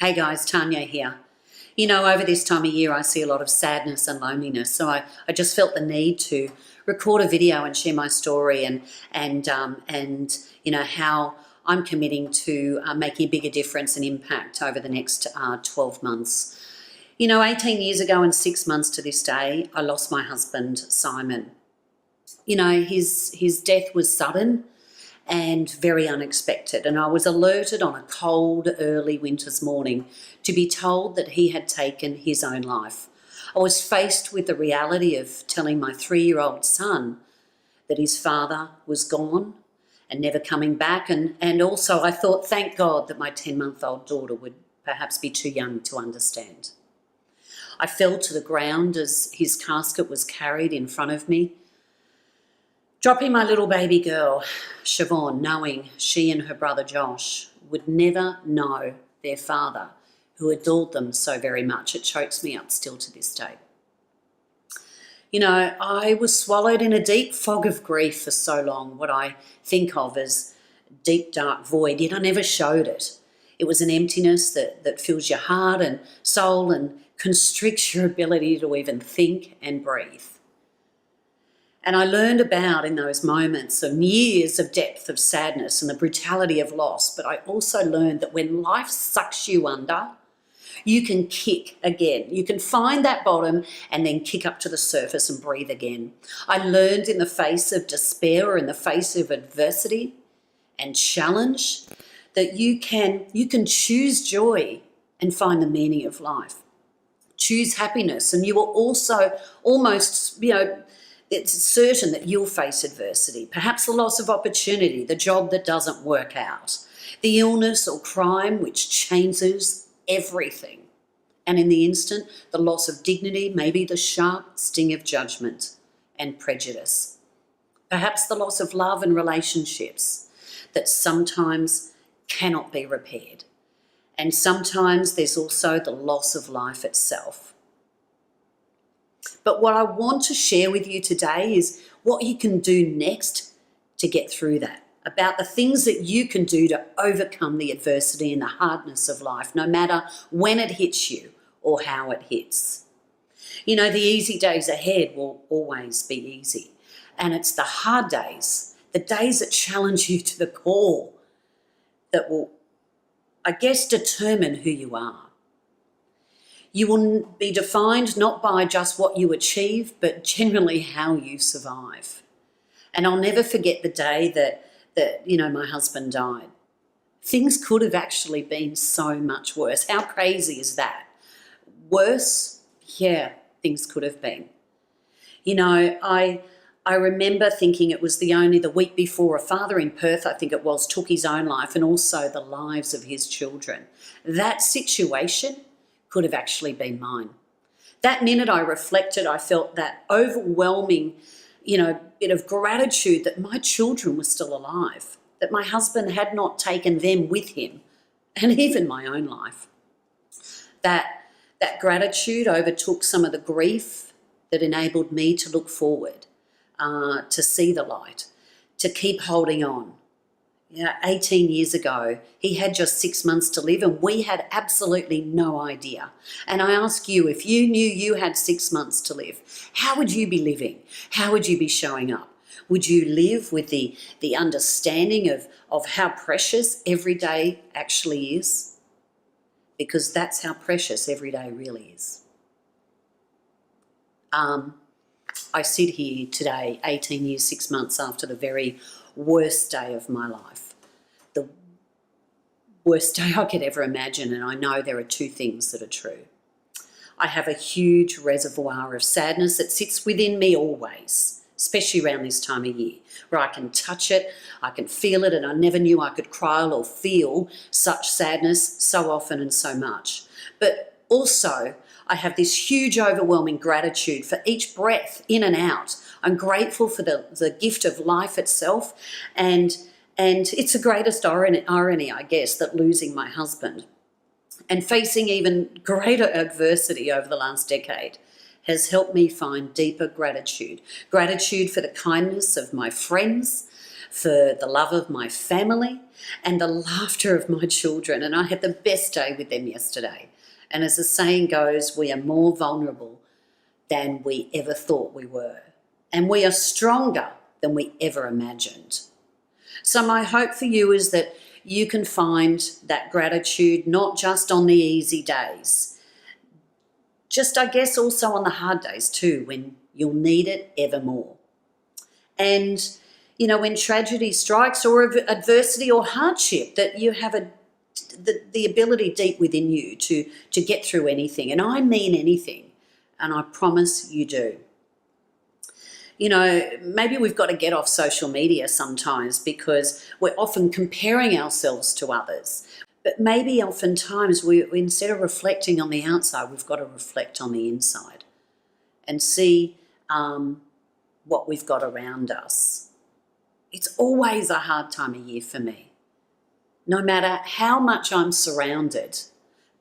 Hey guys, Tanya here. You know, over this time of year, I see a lot of sadness and loneliness. So I just felt the need to record a video and share my story and you know how I'm committing to making a bigger difference and impact over the next 12 months. You know, 18 years ago and 6 months to this day, I lost my husband, Simon. You know, his death was sudden and very unexpected. And I was alerted on a cold, early winter's morning to be told that he had taken his own life. I was faced with the reality of telling my 3-year-old son that his father was gone and never coming back. And also I thought, thank God that my 10-month-old daughter would perhaps be too young to understand. I fell to the ground as his casket was carried in front of me, dropping my little baby girl, Siobhan, knowing she and her brother Josh would never know their father, who adored them so very much. It chokes me up still to this day. You know, I was swallowed in a deep fog of grief for so long, what I think of as deep, dark void, yet I never showed it. It was an emptiness that fills your heart and soul and constricts your ability to even think and breathe. And I learned about, in those moments, of years of depth of sadness and the brutality of loss, but I also learned that when life sucks you under, you can kick again. You can find that bottom and then kick up to the surface and breathe again. I learned in the face of despair or in the face of adversity and challenge that you can choose joy and find the meaning of life. Choose happiness, and you will also almost, it's certain that you'll face adversity, perhaps the loss of opportunity, the job that doesn't work out, the illness or crime which changes everything. And in the instant, the loss of dignity, maybe the sharp sting of judgment and prejudice. Perhaps the loss of love and relationships that sometimes cannot be repaired. And sometimes there's also the loss of life itself. But what I want to share with you today is what you can do next to get through that, about the things that you can do to overcome the adversity and the hardness of life, no matter when it hits you or how it hits. You know, the easy days ahead will always be easy. And it's the hard days, the days that challenge you to the core, that will, I guess, determine who you are. You will be defined not by just what you achieve, but generally how you survive. And I'll never forget the day that my husband died. Things could have actually been so much worse. How crazy is that? Worse? Yeah, things could have been. You know, I remember thinking it was the week before, a father in Perth, I think it was, took his own life, and also the lives of his children. That situation could have actually been mine. That minute I reflected, I felt that overwhelming, bit of gratitude that my children were still alive, that my husband had not taken them with him, and even my own life. That gratitude overtook some of the grief that enabled me to look forward, to see the light, to keep holding on. 18 years ago, he had just 6 months to live, and we had absolutely no idea. And I ask you, if you knew you had 6 months to live, how would you be living? How would you be showing up? Would you live with the understanding of how precious every day actually is? Because that's how precious every day really is. I sit here today, 18 years, 6 months after the very worst day of my life, the worst day I could ever imagine, and I know there are two things that are true. I have a huge reservoir of sadness that sits within me always, especially around this time of year, where I can touch it, I can feel it, and I never knew I could cry or feel such sadness so often and so much. But also, I have this huge, overwhelming gratitude for each breath in and out. I'm grateful for the gift of life itself, and it's the greatest irony, I guess, that losing my husband and facing even greater adversity over the last decade has helped me find deeper gratitude. Gratitude for the kindness of my friends, for the love of my family and the laughter of my children. And I had the best day with them yesterday. And as the saying goes, we are more vulnerable than we ever thought we were. And we are stronger than we ever imagined. So my hope for you is that you can find that gratitude not just on the easy days, just I guess also on the hard days too, when you'll need it ever more. And, you know, when tragedy strikes or adversity or hardship, that you have the ability deep within you to get through anything. And I mean anything, and I promise you do. You know, maybe we've got to get off social media sometimes because we're often comparing ourselves to others. But maybe oftentimes we instead of reflecting on the outside, we've got to reflect on the inside and see what we've got around us. It's always a hard time of year for me. No matter how much I'm surrounded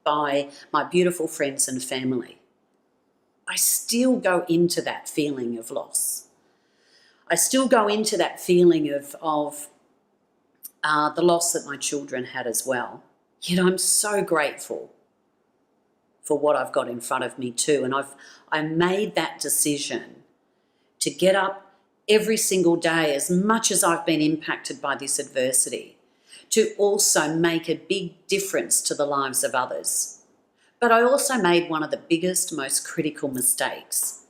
by my beautiful friends and family, I still go into that feeling of loss. I still go into that feeling of the loss that my children had as well. Yet I'm so grateful for what I've got in front of me too. And I made that decision to get up every single day, as much as I've been impacted by this adversity, to also make a big difference to the lives of others. But I also made one of the biggest, most critical mistakes,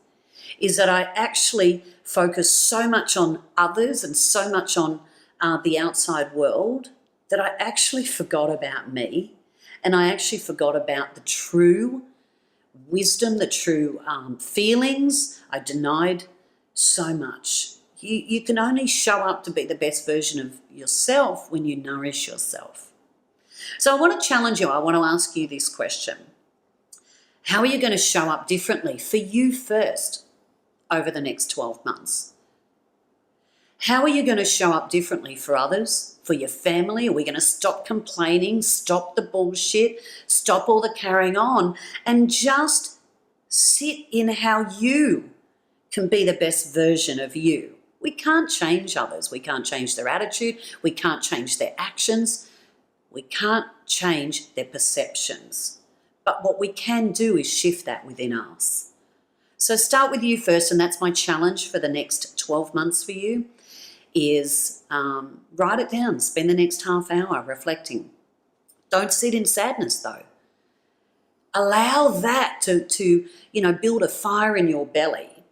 is that I actually focused so much on others and so much on the outside world that I actually forgot about me, and I actually forgot about the true wisdom, the true feelings. I denied so much. You can only show up to be the best version of yourself when you nourish yourself. So I want to challenge you. I want to ask you this question. How are you going to show up differently for you first over the next 12 months? How are you going to show up differently for others, for your family? Are we going to stop complaining, stop the bullshit, stop all the carrying on, and just sit in how you can be the best version of you? We can't change others. We can't change their attitude. We can't change their actions. We can't change their perceptions. But what we can do is shift that within us. So start with you first, and that's my challenge for the next 12 months for you, is write it down. Spend the next half hour reflecting. Don't sit in sadness though. Allow that to build a fire in your belly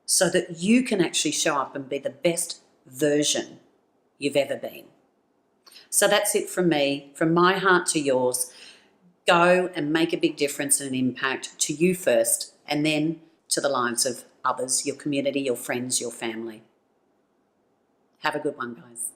so that you can actually show up and be the best version you've ever been. So that's it from me, from my heart to yours. Go and make a big difference and an impact to you first, and then to the lives of others, your community, your friends, your family. Have a good one, guys.